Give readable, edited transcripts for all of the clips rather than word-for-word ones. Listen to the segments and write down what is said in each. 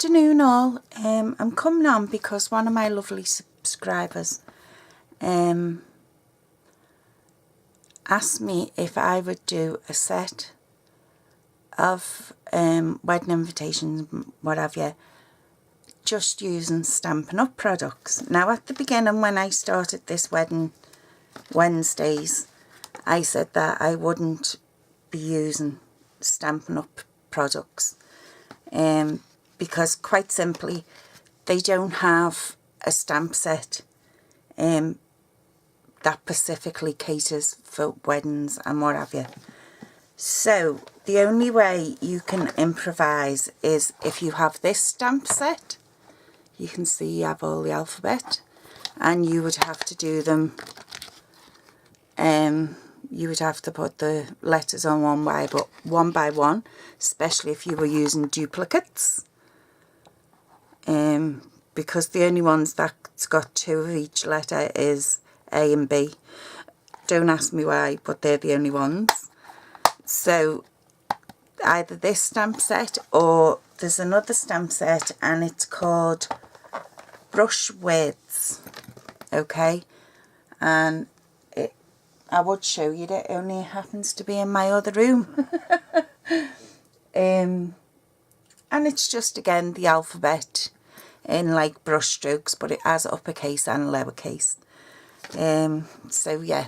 afternoon all. I'm coming on because one of my lovely subscribers asked me if I would do a set of wedding invitations, what have you, just using Stampin' Up products. Now at the beginning when I started this Wedding Wednesdays, I said that I wouldn't be using Stampin' Up products because quite simply they don't have a stamp set that specifically caters for weddings and what have you. So the only way you can improvise is if you have this stamp set. You can see you have all the alphabet, and you would have to do them, you would have to put the letters on one by one, especially if you were using duplicates, because the only ones that's got two of each letter is A and B. Don't ask me why, but they're the only ones. So either this stamp set, or there's another stamp set and it's called Brush Words, okay, and I would show you that, only it happens to be in my other room. And it's just again the alphabet in like brush strokes, but it has uppercase and lowercase. So yeah,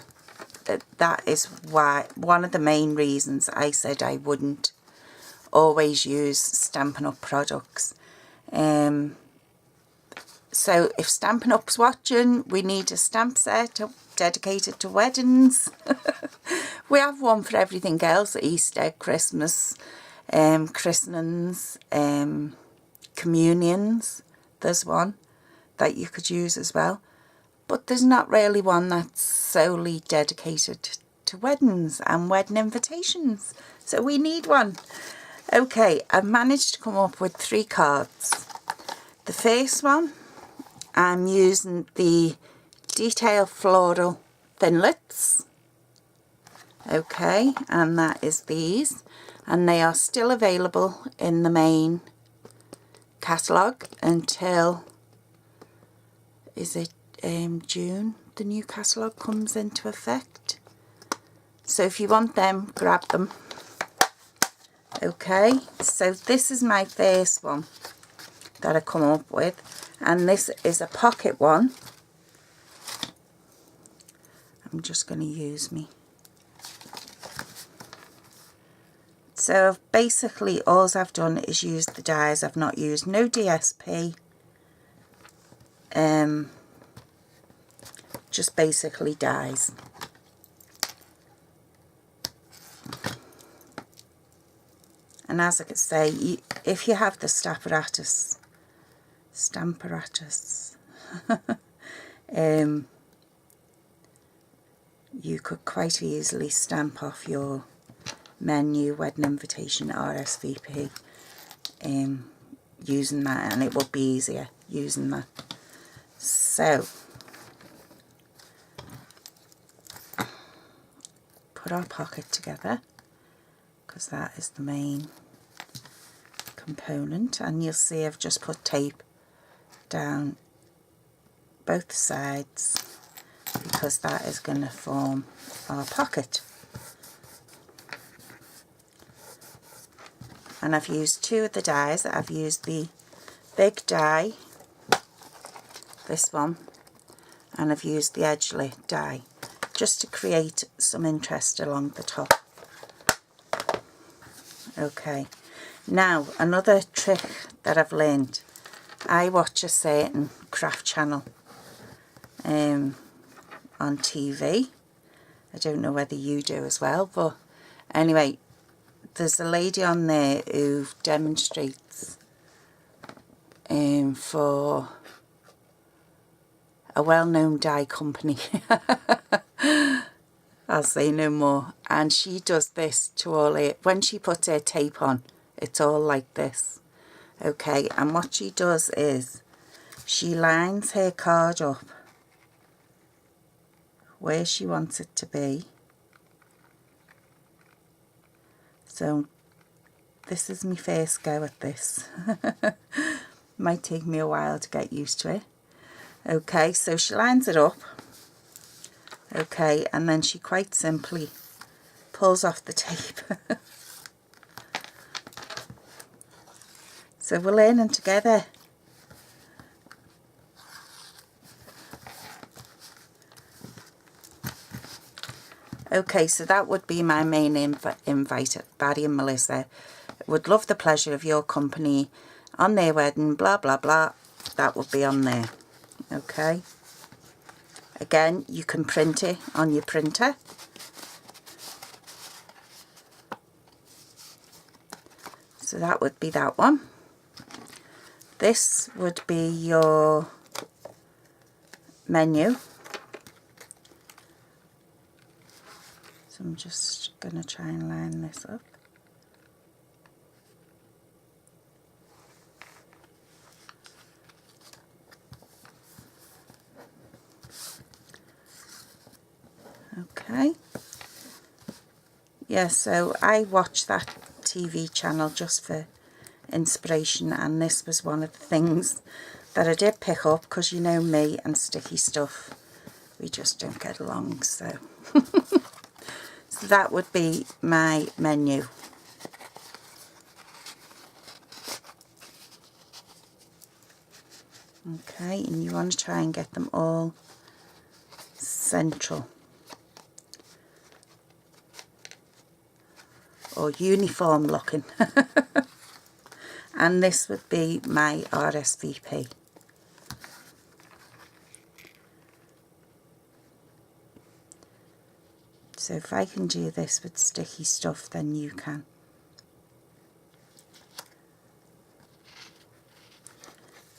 that is why, one of the main reasons I said I wouldn't always use Stampin' Up products. So if Stampin' Up's watching, we need a stamp set dedicated to weddings. We have one for everything else: Easter, Christmas, christenings, communions. There's one that you could use as well, but there's not really one that's solely dedicated to weddings and wedding invitations, so we need one. Okay, I've managed to come up with 3 cards. The first one, I'm using the Detail Floral Thinlits, okay, and that is these, and they are still available in the main catalogue until, is it June, the new catalogue comes into effect. So if you want them, grab them. Okay, so this is my first one that I come up with, and this is a pocket one. I'm just going to use me. So basically all I've done is use the dies. I've not used no DSP. Just basically dies. And as I could say, if you have the stamparatus, you could quite easily stamp off your menu, wedding invitation, RSVP, using that, and it would be easier using that. So put our pocket together, because that is the main component, and you'll see I've just put tape down both sides because that is going to form our pocket. And I've used 2 of the dies. I've used the big die, this one, and I've used the edge-lit die just to create some interest along the top. Okay, now another trick that I've learned. I watch a certain craft channel on TV. I don't know whether you do as well, but anyway, there's a lady on there who demonstrates for a well-known dye company. I'll say no more. And she does this to all it. When she puts her tape on, it's all like this. Okay, and what she does is she lines her card up where she wants it to be. So this is my first go at this. might take me a while to get used to it. Okay, so she lines it up. Okay, and then she quite simply pulls off the tape. So we're learning together. Okay, so that would be my main invite. Barry and Melissa would love the pleasure of your company on their wedding, blah, blah, blah. That would be on there. Okay. Again, you can print it on your printer. So that would be that one. This would be your menu. So I'm just going to try and line this up. Okay. Yeah, so I watched that TV channel just for inspiration, and this was one of the things that I did pick up, because you know me and sticky stuff, we just don't get along. So so that would be my menu. Okay, and you want to try and get them all central or uniform looking. And this would be my RSVP. So if I can do this with sticky stuff, then you can.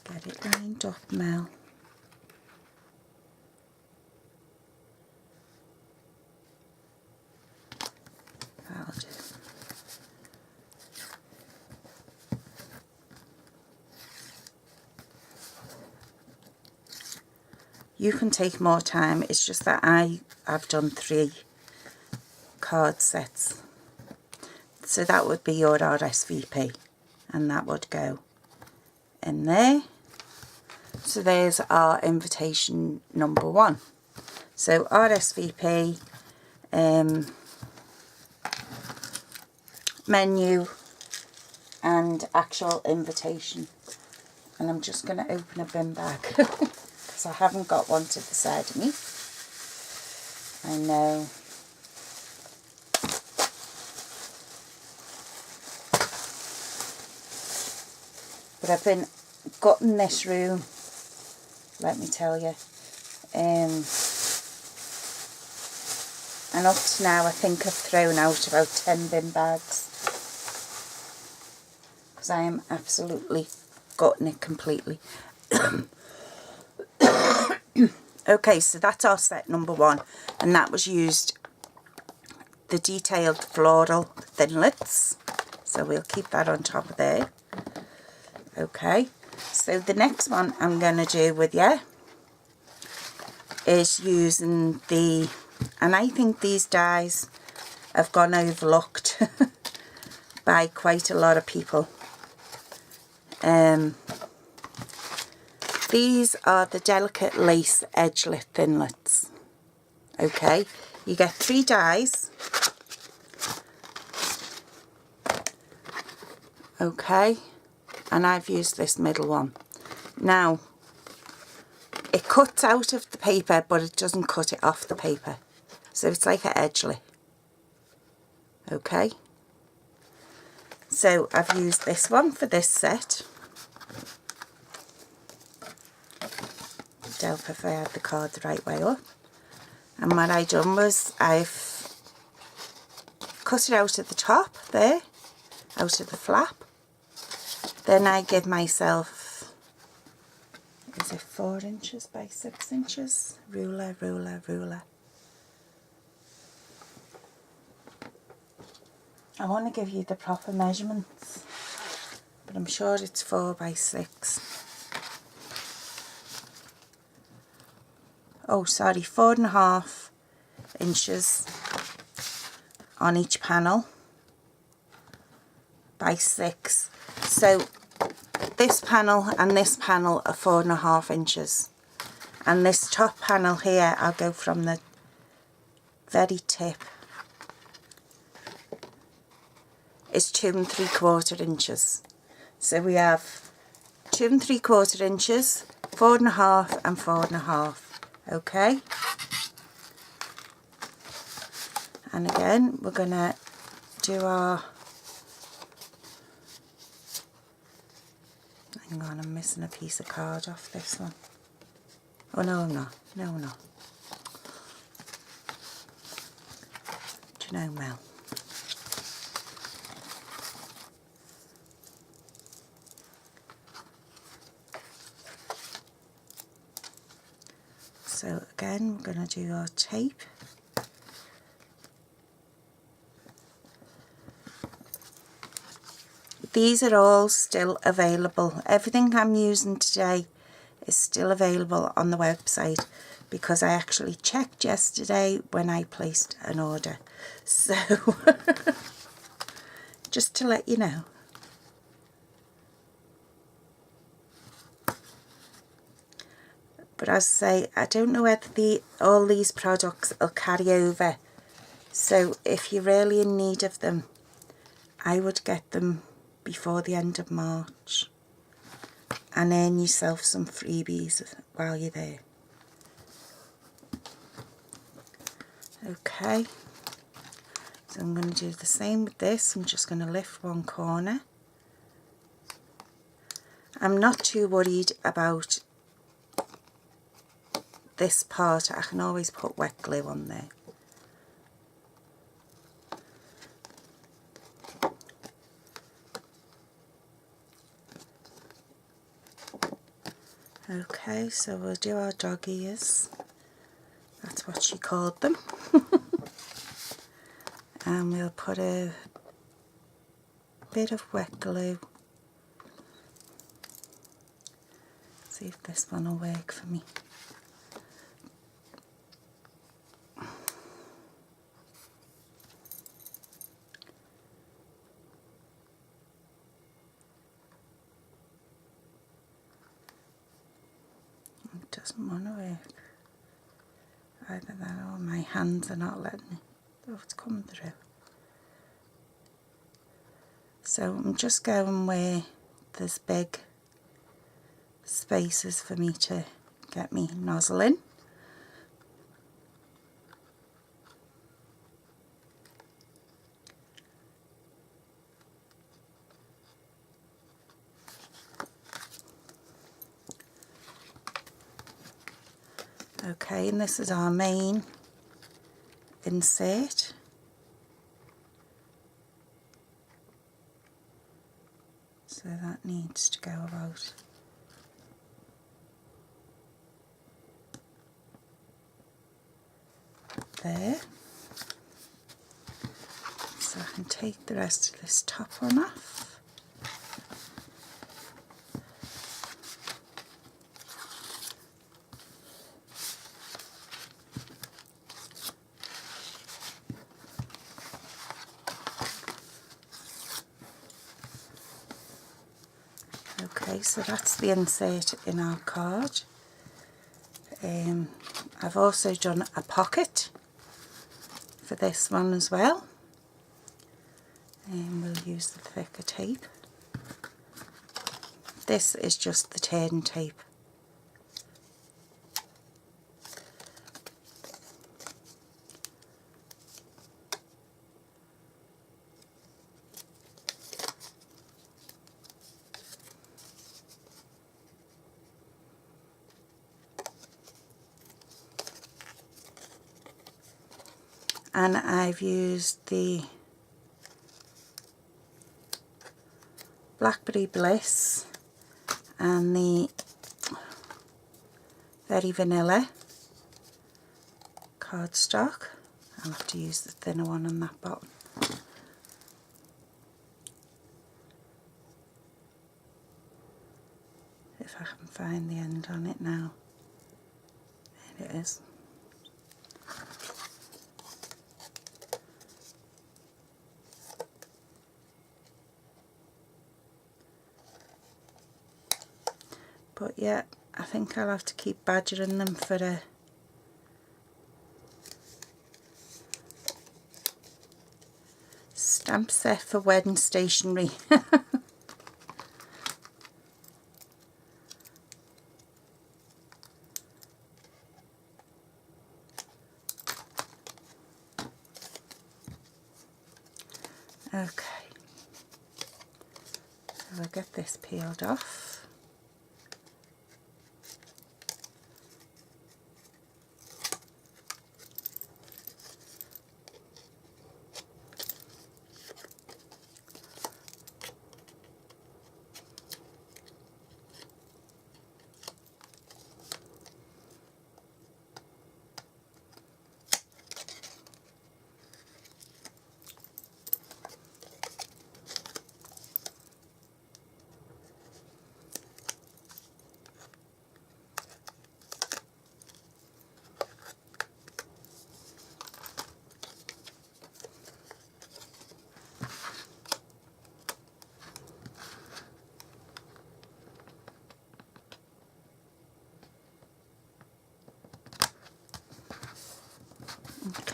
Get it lined up, Mel. That'll do. You can take more time, it's just that I've done 3 card sets. So that would be your RSVP, and that would go in there. So there's our invitation number 1. So RSVP, menu, and actual invitation. And I'm just going to open a bin bag because I haven't got one to the side of me. I know. But I've been gutting this room, let me tell you. And up to now I think I've thrown out about 10 bin bags. Because I am absolutely gutting it completely. Okay, so that's our set number 1. And that was used the detailed floral thinlits. So we'll keep that on top of there. Okay, so the next one I'm going to do with you is using the, and I think these dies have gone overlooked by quite a lot of people. These are the delicate lace edgelit thinlits. Okay, you get 3 dies. Okay. And I've used this middle one. Now, it cuts out of the paper, but it doesn't cut it off the paper. So it's like an edgelit. Okay. So I've used this one for this set. Delp if I had the card the right way up. And what I done was I've cut it out at the top there, out of the flap. Then I give myself, is it 4 inches by 6 inches? Ruler, ruler, ruler. I want to give you the proper measurements, but I'm sure it's 4 by 6. Oh, sorry, 4.5 inches on each panel by 6. So this panel and this panel are 4.5 inches, and this top panel here, I'll go from the very tip, is 2 3/4 inches. So we have 2 3/4 inches, 4.5 and 4.5. Okay, and again we're gonna do our, hang on, I'm missing a piece of card off this one. Oh no, I'm not. No, I'm not. Do you know, Mel? So again, we're going to do our tape. These are all still available. Everything I'm using today is still available on the website, because I actually checked yesterday when I placed an order. So just to let you know. But as I say, I don't know whether all these products will carry over. So if you're really in need of them, I would get them before the end of March and earn yourself some freebies while you're there. Okay, so I'm going to do the same with this. I'm just going to lift one corner. I'm not too worried about this part. I can always put wet glue on there. Okay, so we'll do our dog ears. That's what she called them. And we'll put a bit of wet glue. See if this one will work for me. It doesn't want to work. Either that or my hands are not letting it. Oh, it's coming through. So I'm just going where there's big spaces for me to get me nozzle in. Okay, and this is our main insert. So that needs to go about there. So I can take the rest of this top one off. Okay, so that's the insert in our card. I've also done a pocket for this one as well. And we'll use the thicker tape. This is just the turn tape. And I've used the Blackberry Bliss and the Very Vanilla cardstock. I'll have to use the thinner one on that bottom. If I can find the end on it now. There it is. But yeah, I think I'll have to keep badgering them for a stamp set for wedding stationery. Okay, so I'll get this peeled off.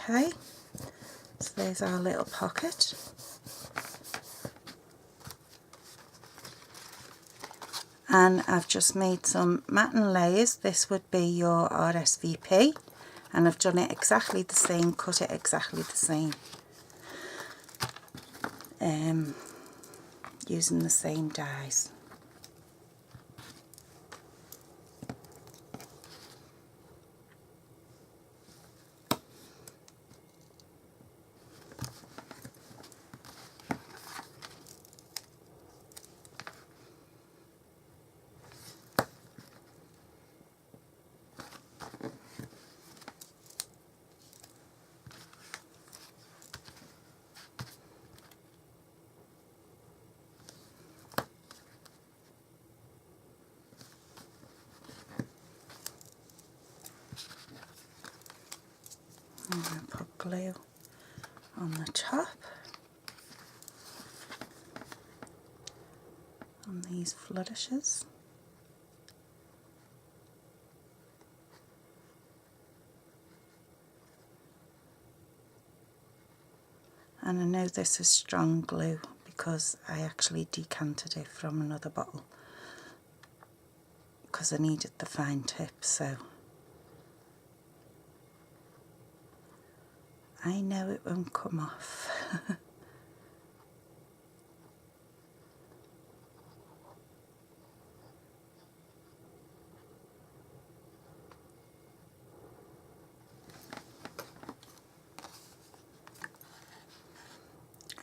Okay, so there's our little pocket. And I've just made some matting layers. This would be your RSVP, and I've done it exactly the same, cut it exactly the same, using the same dies. I'm going to put glue on the top on these flourishes. And I know this is strong glue because I actually decanted it from another bottle because I needed the fine tip, so I know it won't come off.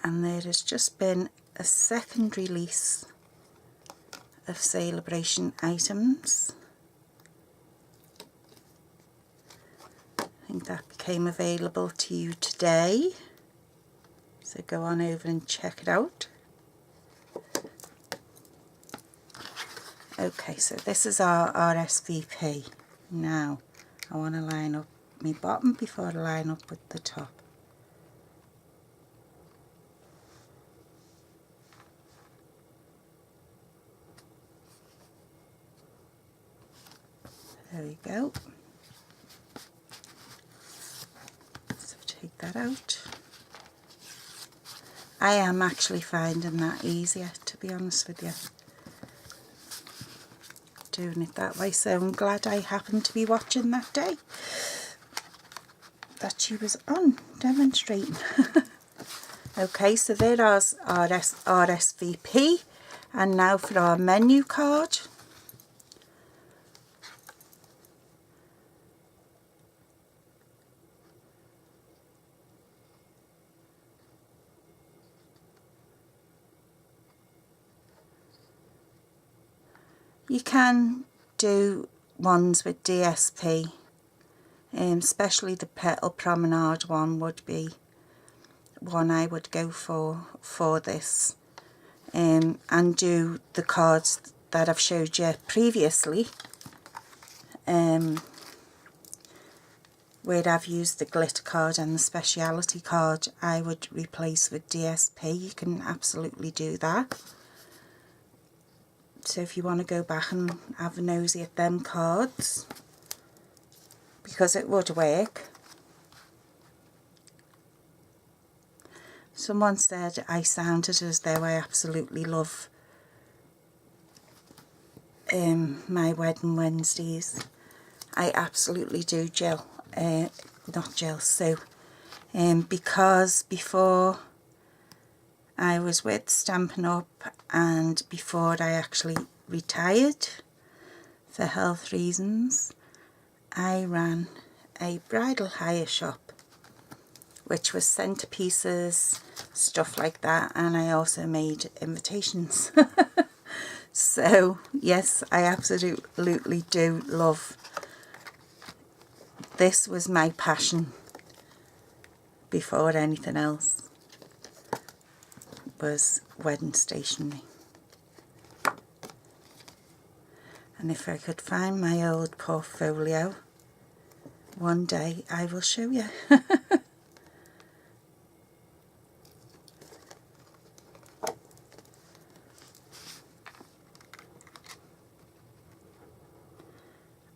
And there has just been a second release of celebration items. I think that became available to you today, so go on over and check it out. Okay, so this is our RSVP. Now I want to line up my bottom before I line up with the top. There we go. So take that out. I am actually finding that easier, to be honest with you, doing it that way, so I'm glad I happened to be watching that day that she was on demonstrating. Okay, so there's our RSVP, and now for our menu card. You can do ones with DSP, especially the Petal Promenade one would be one I would go for this, and do the cards that I've showed you previously, where I've used the glitter card and the speciality card. I would replace with DSP. You can absolutely do that. So if you want to go back and have a nosy at them cards, because it would work. Someone said I sounded as though I absolutely love my Wedding Wednesdays. I absolutely do, Jill. Not Jill, Sue. Because before I was with Stampin' Up and before I actually retired for health reasons, I ran a bridal hire shop, which was centerpieces, stuff like that, and I also made invitations. So yes, I absolutely do love, this was my passion before anything else, was wedding stationery. And if I could find my old portfolio one day, I will show you.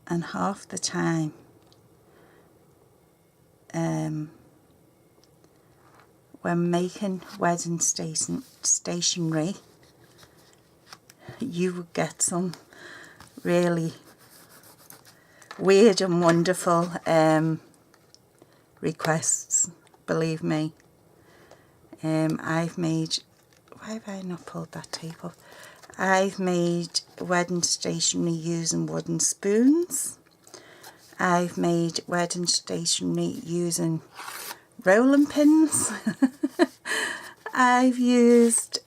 And half the time when making wedding stationery, you would get some really weird and wonderful requests, believe me. I've made, why have I not pulled that tape up? I've made wedding stationery using wooden spoons. I've made wedding stationery using rolling pins. I've used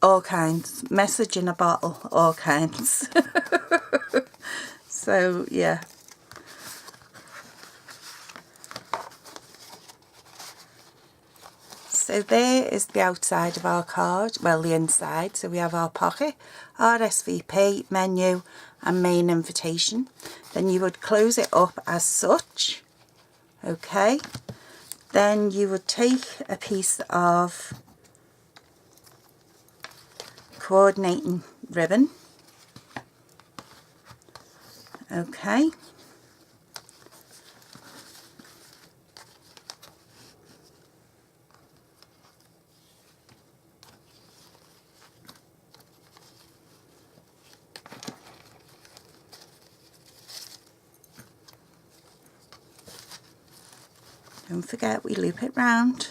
all kinds, message in a bottle, all kinds. So yeah. So there is the outside of our card, well the inside. So we have our pocket, RSVP, menu and main invitation. Then you would close it up as such, okay. Then you would take a piece of coordinating ribbon, okay. Don't forget we loop it round.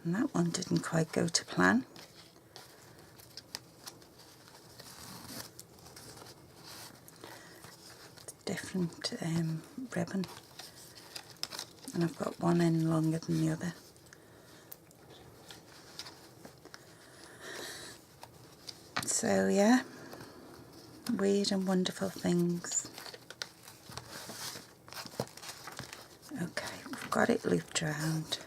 And that one didn't quite go to plan. Different ribbon. And I've got one end longer than the other. So yeah, weird and wonderful things. Okay, we've got it looped around.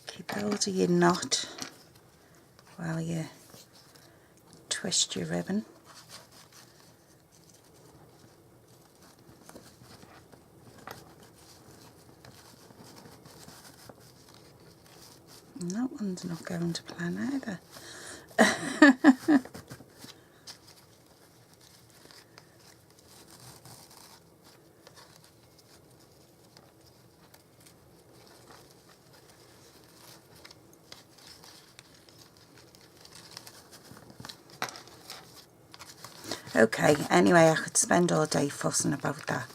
Keep hold of your knot while you twist your ribbon. And that one's not going to plan either. Okay, anyway, I could spend all day fussing about that.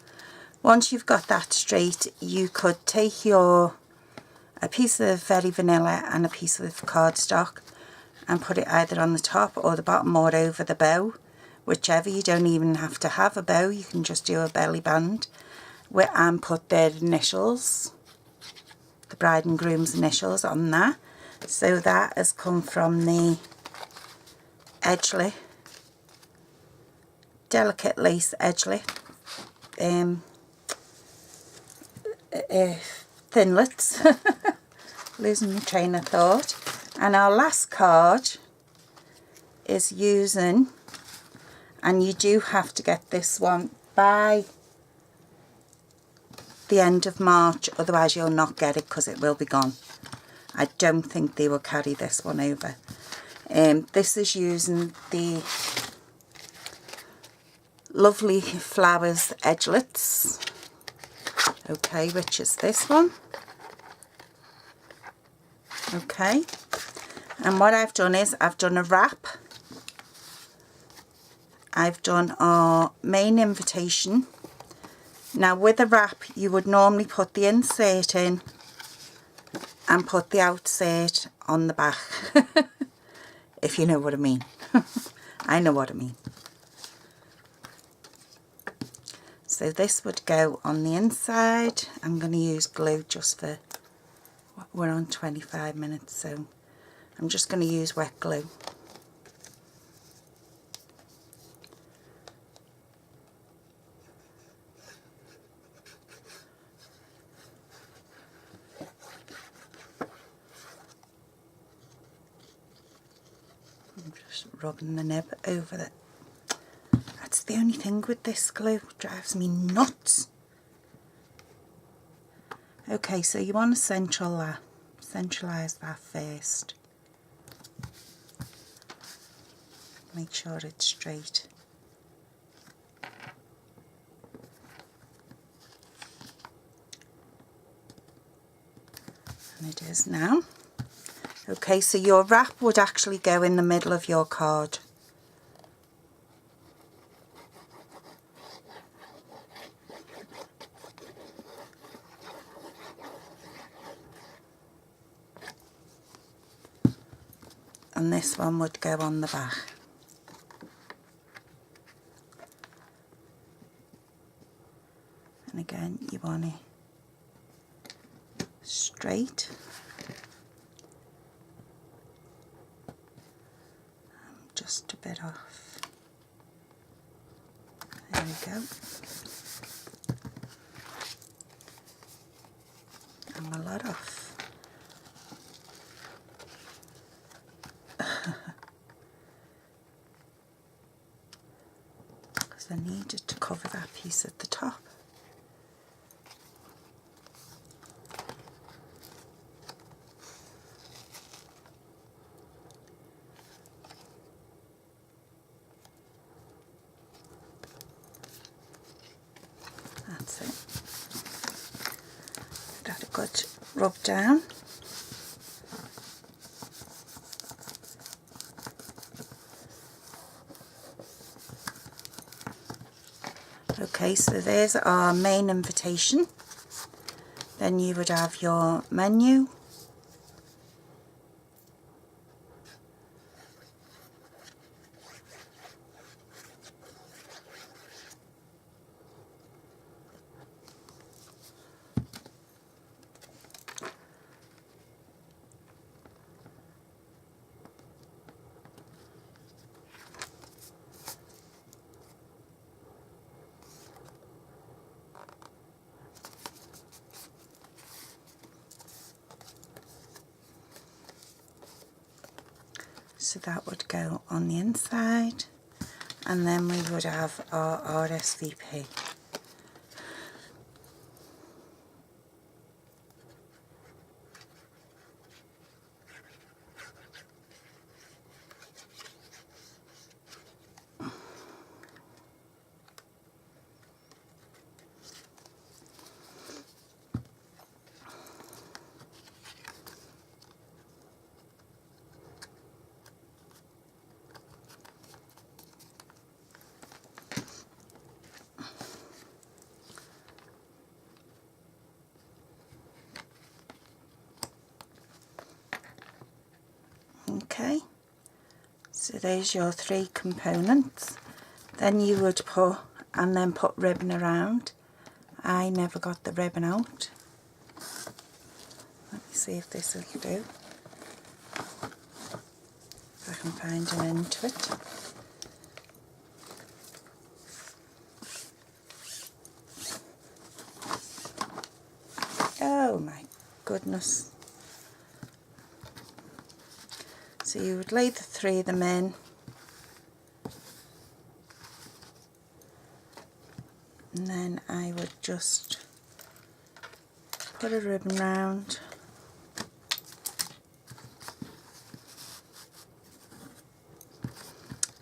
Once you've got that straight, you could take a piece of very vanilla and a piece of cardstock and put it either on the top or the bottom or over the bow, whichever. You don't even have to have a bow, you can just do a belly band and put their initials, the bride and groom's initials, on that. So that has come from the Edgeley, delicate lace Edgeley, 30 thinlits. Losing my train of thought. And our last card is using, and you do have to get this one by the end of March, otherwise you'll not get it because it will be gone. I don't think they will carry this one over. This is using the Lovely Flowers edgelets, okay, which is this one. Okay, and what I've done is I've done a wrap. I've done our main invitation. Now with a wrap you would normally put the insert in and put the outsert on the back. If you know what I mean. I know what I mean. So this would go on the inside. I'm going to use glue just for, we're on 25 minutes, so I'm just going to use wet glue. I'm just rubbing the nib over it. That's the only thing with this glue, it drives me nuts. Okay, so you want to centralise that first. Make sure it's straight. And it is now. Okay, so your wrap would actually go in the middle of your card. And this one would go on the back. And again, you want it straight. Just a bit off. There we go. And a lot off. Because I needed to cover that piece at the top. That's it. Got a good rub down. Okay, so there's our main invitation. Then you would have your menu. So that would go on the inside, and then we would have our RSVP. Okay, so there's your three components. Then you would put ribbon around. I never got the ribbon out. Let me see if this will do. If I can find an end to it. Oh my goodness. So you would lay the 3 of them in, and then I would just put a ribbon round.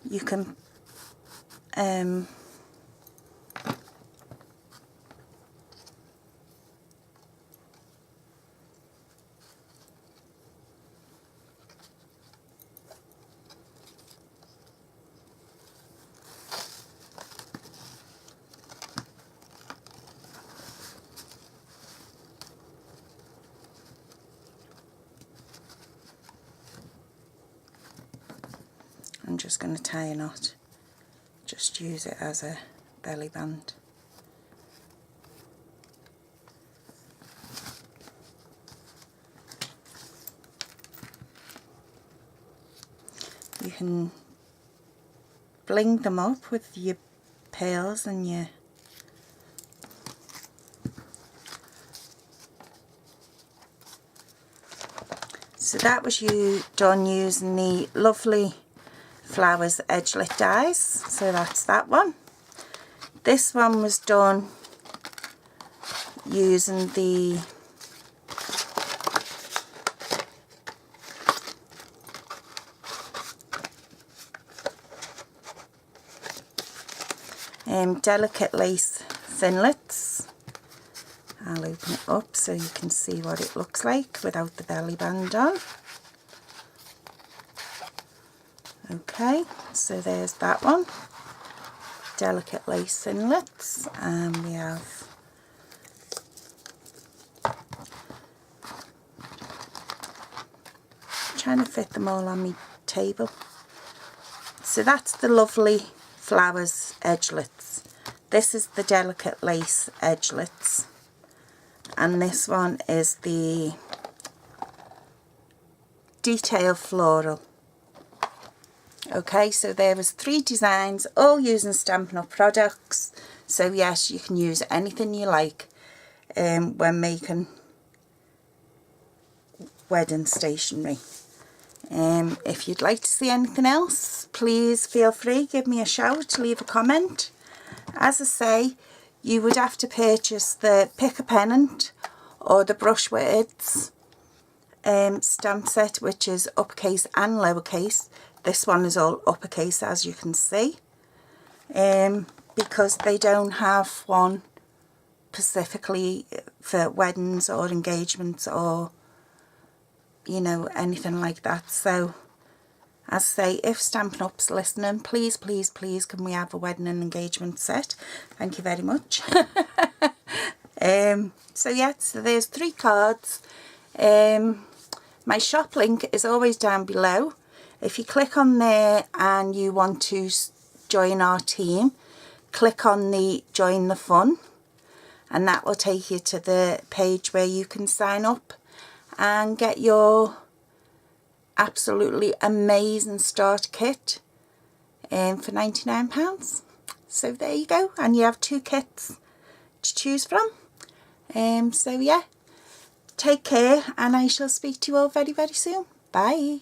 You can I'm just going to tie a knot, just use it as a belly band. You can bling them up with your pearls and your so that was done using the lovely Flowers edgelit dies, so that's that one. This one was done using the delicate lace thinlits. I'll open it up so you can see what it looks like without the belly band on. Okay, so there's that one, delicate lace thinlits, and we have trying to fit them all on my table. So that's the lovely Flowers edgelets. This is the delicate lace edgelets, and this one is the detail floral. Okay, so there was 3 designs, all using Stampin' Up products. So yes, you can use anything you like when making wedding stationery. If you'd like to see anything else, please feel free, give me a shout, leave a comment. As I say, you would have to purchase the Pick a Pennant or the Brush Words stamp set, which is uppercase and lowercase. This one is all uppercase, as you can see, because they don't have one specifically for weddings or engagements or, you know, anything like that. So, as I say, if Stampin' Up's listening, please, please, please, can we have a wedding and engagement set? Thank you very much. So yeah, so there's 3 cards. My shop link is always down below. If you click on there and you want to join our team, click on the Join the Fun, and that will take you to the page where you can sign up and get your absolutely amazing starter kit for £99. So there you go, and you have 2 kits to choose from. So yeah, take care, and I shall speak to you all very, very soon. Bye.